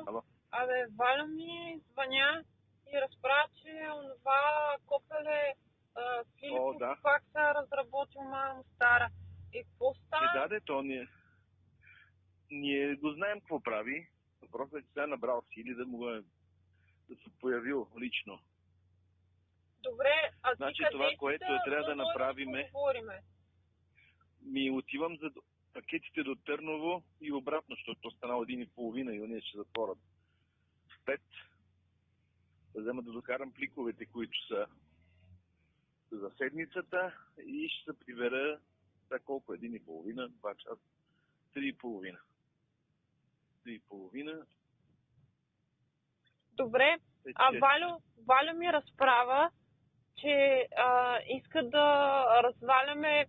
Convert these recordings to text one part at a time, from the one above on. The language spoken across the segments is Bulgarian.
Ало. Абе, Валя ми звъня и разправя, че онова копеле Филипов да. пак се е разработил мамо стара. И какво става? То ние го знаем какво прави. Въпросът е, че се е набрал сили да се появил лично. Добре, а ти Значи къде това, си което трябва да направиме, отивам за пакетите до Търново и обратно, защото станало 1:30 и уния ще затворят в 5. Да взема да докарам пликовете, които са за седмицата и ще се прибера колко? 1:30, 2 часа, 3:30. 3:30. Добре, Валю ми разправя, че иска да разваляме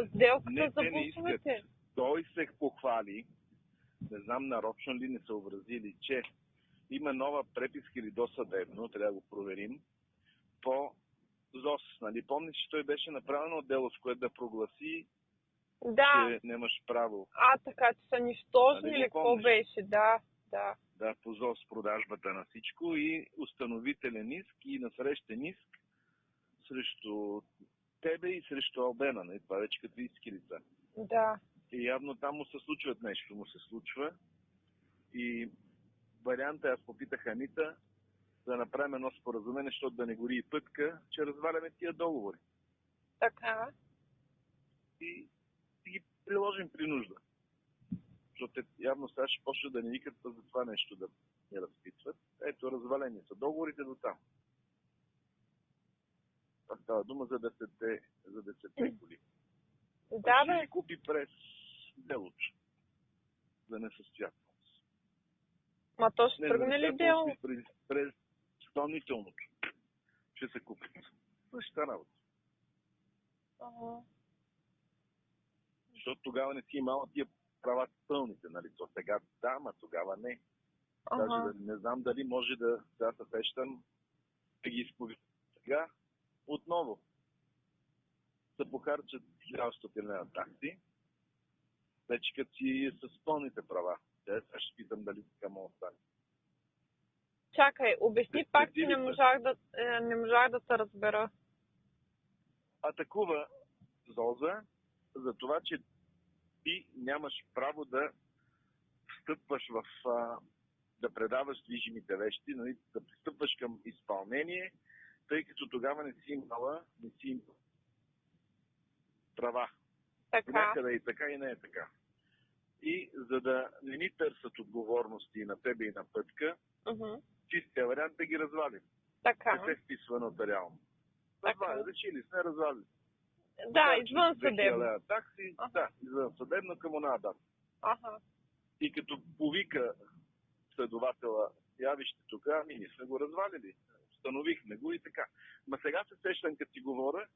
сделката за бусовете. Той се похвали, не знам нарочно ли не съобразили, че има нова преписка или досъдебно, трябва да го проверим, по ЗОС. Нали? Помниш, че той беше направено дело, с което да прогласи, че нямаш право. Така, че са нищожни, нали, или какво беше? Да. Да, по ЗОС продажбата на всичко и установителен иск и насрещен иск срещу тебе и срещу Албена. Не? Това вече като иски лица. Да. И явно там му се случват нещо, му се случва. И варианта, аз попитах Анита да направим едно споразумение, защото да не гори и пътка, че разваляме тия договори. Така. И ги приложим при нужда. Защото явно сега ще почне да ни викат за това нещо да не разпитват. Ето, развалени са договорите до там. Това става дума за 10 коли. Да, ще ги купи през делото. За несъстоятелност. Ма то ще тръгне ли дело? През изпълнителното. Ще се купят. Същата работа. Защото тогава не си имала тия права пълните, нали? То сега да, ама тогава не. Даже не знам дали може да се сещам да ги изповидам. Сега отново се похарчат 1000 лева такси, вече като си с пълните права. Сега ще питам дали така мога да стане. Чакай, обясни пак, че не можах да те разбера. Атакува ЗОЗа за това, че ти нямаш право да встъпваш да предаваш движимите вещи, нали, да пристъпваш към изпълнение, тъй като тогава не си имала права. Така. Някъде и така, и не е така. И за да не ни търсят отговорности на тебе и на Пътка, чистия вариант да ги развалим. Така. Не се вписва нотариално. Решили сме, развалим. Да, извън съдебно. Такси, извън съдебно към оная дата. И като повика следователя, явище тук, ние сме го развалили. Установихме го и така. Ма сега се сещам, като си говоря,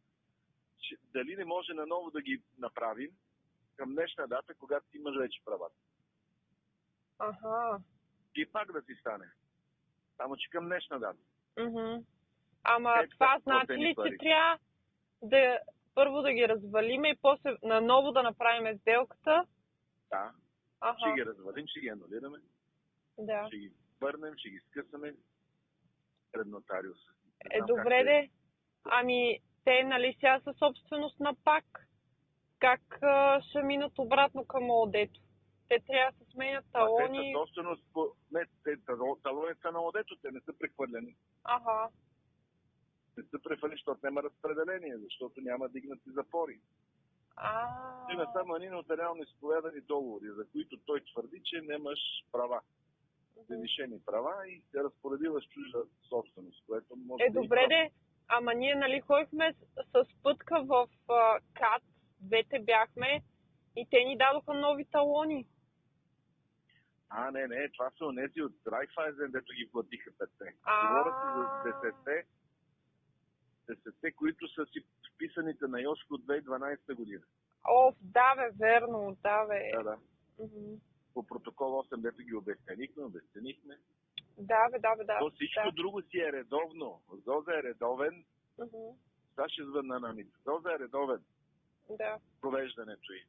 че дали не може наново да ги направим към днешна дата, когато имаш вече правата. И пак да си стане. Само че към днешна дата. Ама това значи ли, че трябва да първо да ги развалиме и после наново да направим сделката? Да. Ще ги развалим, ще ги анулираме. Да. Ще ги върнем, ще ги скъсаме пред нотариуса. Добре де. Ами, те нали сега са собственост на ПАК. Как ще минат обратно към ОД-то? Те трябва да се сменят талони. Те са собственост талони са на ОД-то, те не са прехвърлени. Не са прехвърлени, защото няма разпределение, защото няма дигнати запори. Има само едни нотариално изповядани договори, за които той твърди, че нямаш права. Завишени права и се разпоредила с чужда собственост, което може да добре де, ама ние нали ходихме с Пътка в КАТ, двете бяхме и те ни дадоха нови талони. Не, това са онези от Райфайзен, дето ги платиха 5-те. Говорят за 10-те, които са си вписаните на Йоско от 2012 година. Да бе, верно, да бе. Да. По протокол 8, дето ги обесценихме. Да. То всичко друго си е редовно. ЗОЗа е редовен. Сега ще звънна на Анита. ЗОЗа е редовен. Да. Провеждането й.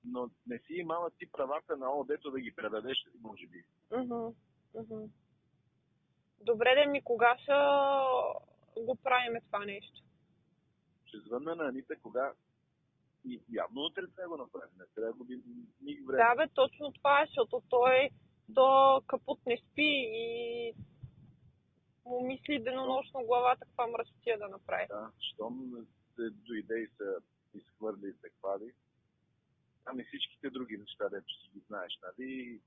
Но не си имала ти правата на ОД-то да ги предадеш, може би. Добре, кога ще го правиме това нещо? Ще звънна на Анита, кога и явно утре трябва да го направим. Не трябва да губим никакво време. Да, точно това е, защото той до капут не спи и му мисли денонощно главата каква мръсотия да направи. Да, щом се дойде и се изхвърли и се хвали. Ами всичките други неща, дето си ги знаеш, нали?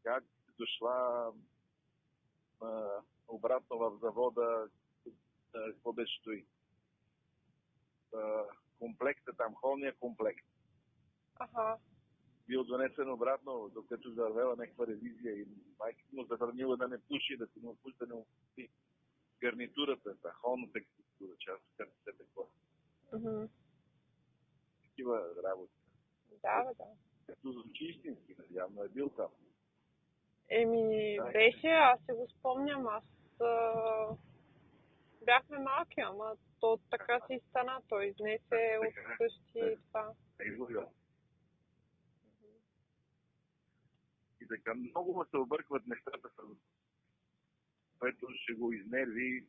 Как дошла обратно в завода, какво беше стои? Комплекта там, холния комплект. Бил донесен обратно, докато завела някаква ревизия и майката му забранила да не пуши, да си му пуши, да не опусти гарнитурата, холната гарнитура, част от се какво. Такива работи. Да. Като звучи истински, явно е бил там. Беше, аз се го спомням, бяхме малки, ама то така си стана, той изнесе от къщи и това. И така много му се объркват нещата, което ще го изнерви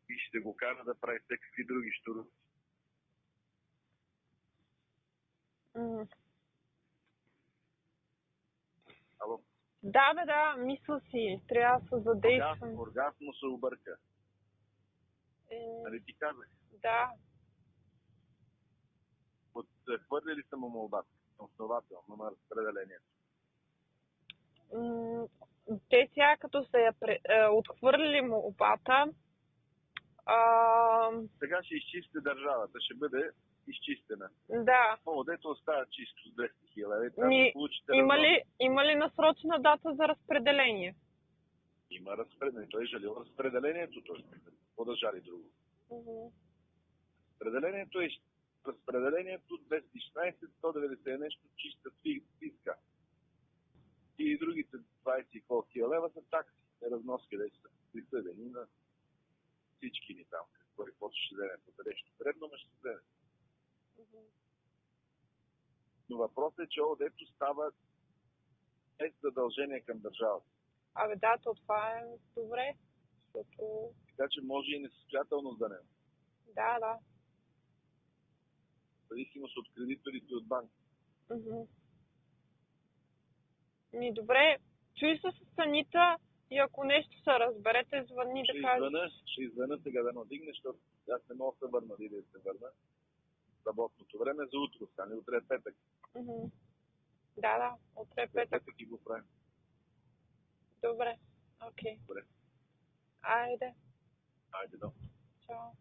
и ще го кара да прави всякакви други щуроти. Ало? Да, мисля си, трябва да се задействам. Оргазм му се обърка. Нали ти казах? Да. Отхвърли са му молбата? Основателно на разпределението. Те сега като се отхвърли молбата, сега ще изчисти държавата, ще бъде изчистена. Да. Дето остава чисто с 200 000. Има ли насрочена дата за разпределение? Има разпределение. Той е жалил разпределението. Какво да жали друго? Разпределението 216-190 нещо чиста списка. И другите 20 колки лева са такси. Разноски, да са присъдени на всички ни там. Какво ще вземе по нещо средно, но ще вземе. Но въпросът е, че ОД-то става без задължение към държавата. Да, това е добре. Защото... Така че може и несъстоятелност да не. Да. Зависимост от кредиторите от банки. Добре, чуй се с Анита и ако нещо се разберете, звънни да кажеш. Ще извъна сега да надигне, защото аз не мога да се върна или да се върна. Работното време за утре, стане утре е петък. Да, утре е петък. И го правим. Добре, окей. Добре. Айде. Айде, да. Чао.